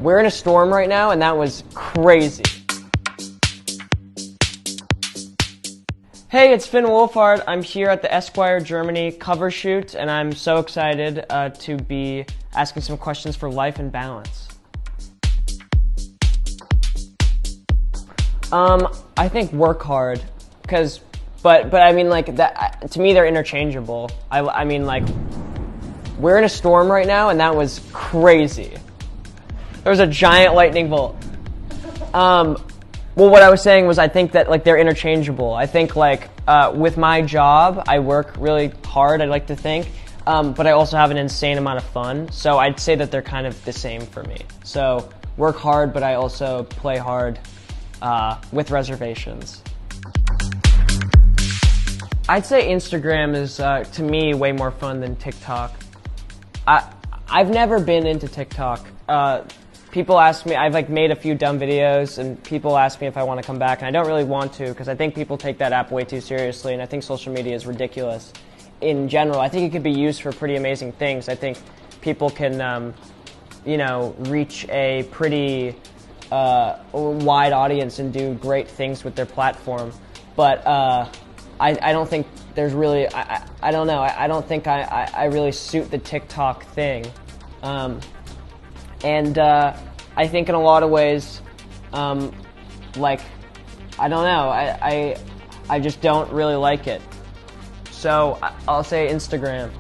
We're in a storm right now, and that was crazy. Hey, it's Wolfhard. I'm here at the Esquire Germany cover shoot, and I'm so excited to be asking some questions for life and balance. I think work hard, but I mean, like, that, to me they're interchangeable. I mean, like, we're in a storm right now, and that was crazy. There was a giant lightning bolt. Well, what I was saying was I think that, like, they're interchangeable. I think, like, with my job, I work really hard, I'd like to think, but I also have an insane amount of fun, so I'd say that they're kind of the same for me. So, work hard, but I also play hard with reservations. I'd say Instagram is, to me, way more fun than TikTok. I've never been into TikTok. People ask me, I've made a few dumb videos, and people ask me if I want to come back, and I don't really want to, because I think people take that app way too seriously, and I think social media is ridiculous in general. I think it could be used for pretty amazing things. I think people can, reach a pretty wide audience and do great things with their platform, but I don't think there's really, I don't know, I don't think I really suit the TikTok thing. I think in a lot of ways, like, I don't know, I just don't really like it. So I'll say Instagram,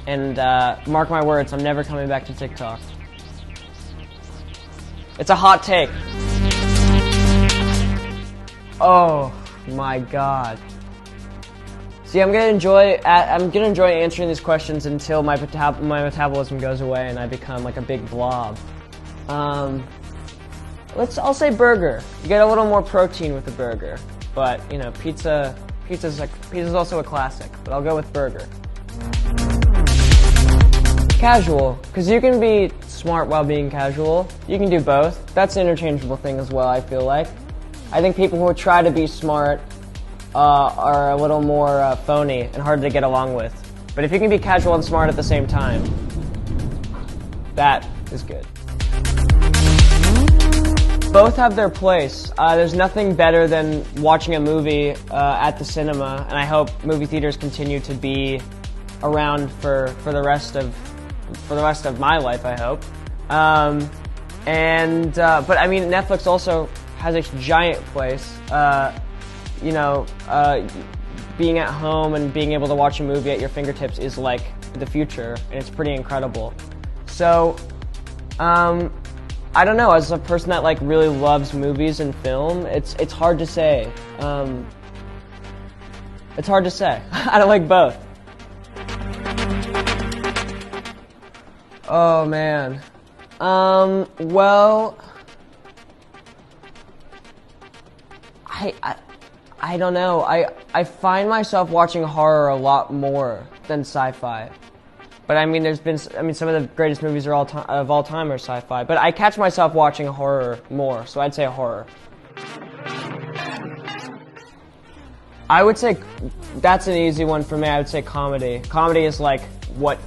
and mark my words, I'm never coming back to TikTok. It's a hot take. Oh my God. See, I'm gonna enjoy answering these questions until my metabolism goes away and I become like a big blob. I'll say burger. You get a little more protein with the burger, but pizza's also a classic. But I'll go with burger. Casual, because you can be smart while being casual. You can do both. That's an interchangeable thing as well, I feel like. I think people who try to be smart are a little more phony and hard to get along with. But if you can be casual and smart at the same time, that is good. Both have their place. There's nothing better than watching a movie at the cinema, and I hope movie theaters continue to be around for the rest of my life, I hope. But I mean, Netflix also has a giant place. Being at home and being able to watch a movie at your fingertips is like the future, and it's pretty incredible. So, I don't know, as a person that like really loves movies and film, it's hard to say. It's hard to say. I don't like both. Oh man. Well, I don't know. I find myself watching horror a lot more than sci-fi. But I mean, some of the greatest movies of all time are sci-fi. But I catch myself watching horror more, so I'd say horror. I would say that's an easy one for me. I would say comedy. Comedy is like what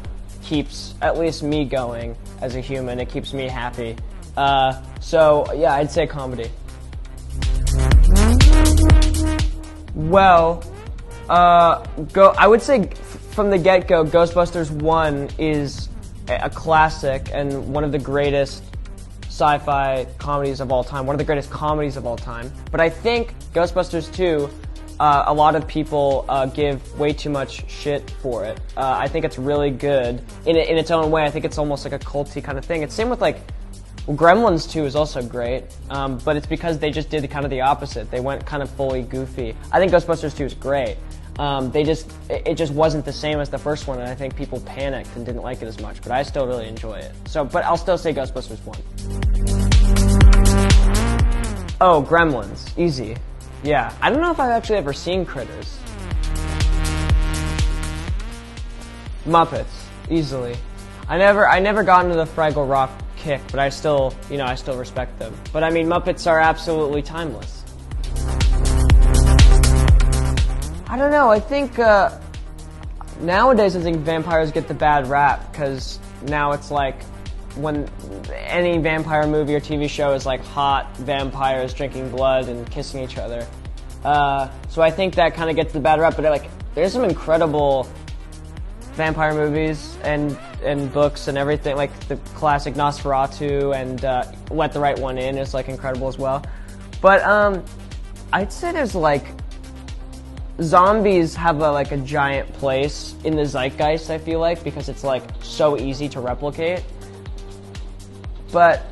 keeps at least me going as a human. It keeps me happy. So yeah, I'd say comedy. Well, I would say from the get-go, Ghostbusters 1 is a classic and one of the greatest sci-fi comedies of all time, one of the greatest comedies of all time. But I think Ghostbusters 2, a lot of people give way too much shit for it. I think it's really good in its own way. I think it's almost like a culty kind of thing. It's same with like, well, Gremlins 2 is also great, but it's because they just did kind of the opposite. They went kind of fully goofy. I think Ghostbusters 2 is great. It just wasn't the same as the first one, and I think people panicked and didn't like it as much, but I still really enjoy it. But I'll still say Ghostbusters 1. Oh, Gremlins. Easy. Yeah. I don't know if I've actually ever seen Critters. Muppets. Easily. I never got into the Fraggle Rock kick, but I still respect them. But I mean, Muppets are absolutely timeless. I don't know, I think nowadays I think vampires get the bad rap, because now it's like when any vampire movie or TV show is like hot vampires drinking blood and kissing each other. So I think that kind of gets the bad rep, but like there's some incredible vampire movies and books and everything, like the classic Nosferatu and Let the Right One In is like incredible as well. But I'd say there's like zombies have like a giant place in the zeitgeist, I feel like, because it's like so easy to replicate. But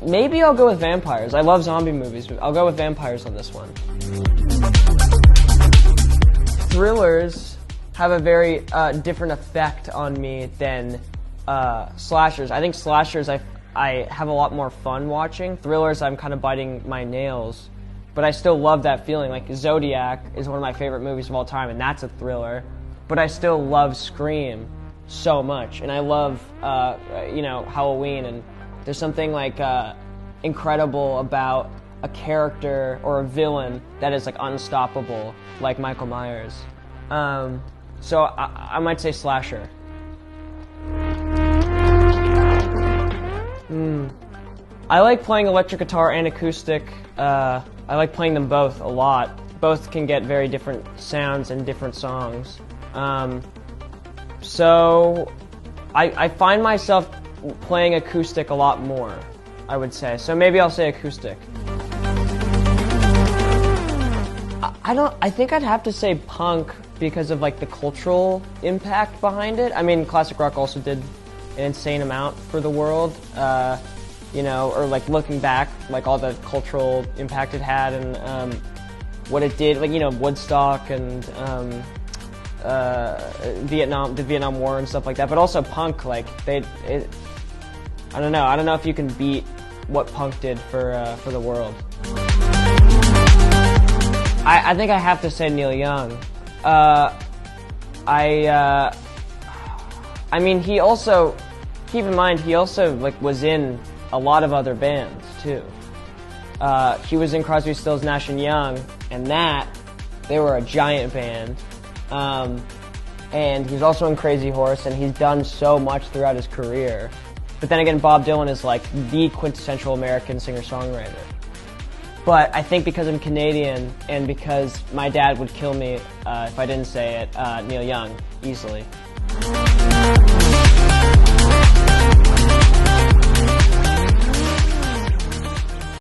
maybe I'll go with vampires. I love zombie movies, but I'll go with vampires on this one. Thrillers have a very different effect on me than slashers. I think slashers I have a lot more fun watching. Thrillers, I'm kind of biting my nails. But I still love that feeling. Like Zodiac is one of my favorite movies of all time, and that's a thriller. But I still love Scream so much, and I love Halloween. And there's something like incredible about a character or a villain that is like unstoppable, like Michael Myers. So I might say slasher. I like playing electric guitar and acoustic. I like playing them both a lot. Both can get very different sounds in different songs. So I find myself playing acoustic a lot more, I would say. So maybe I'll say acoustic. I think I'd have to say punk because of like the cultural impact behind it. I mean, classic rock also did an insane amount for the world. Or like looking back, like all the cultural impact it had and what it did, like, Woodstock and the Vietnam War and stuff like that. But also punk, like I don't know if you can beat what punk did for the world. I think I have to say Neil Young. I mean, he also, keep in mind, he also like was in a lot of other bands too. He was in Crosby, Stills, Nash and Young, and they were a giant band. And he's also in Crazy Horse, and he's done so much throughout his career. But then again, Bob Dylan is like the quintessential American singer-songwriter. But I think because I'm Canadian and because my dad would kill me if I didn't say it, Neil Young, easily.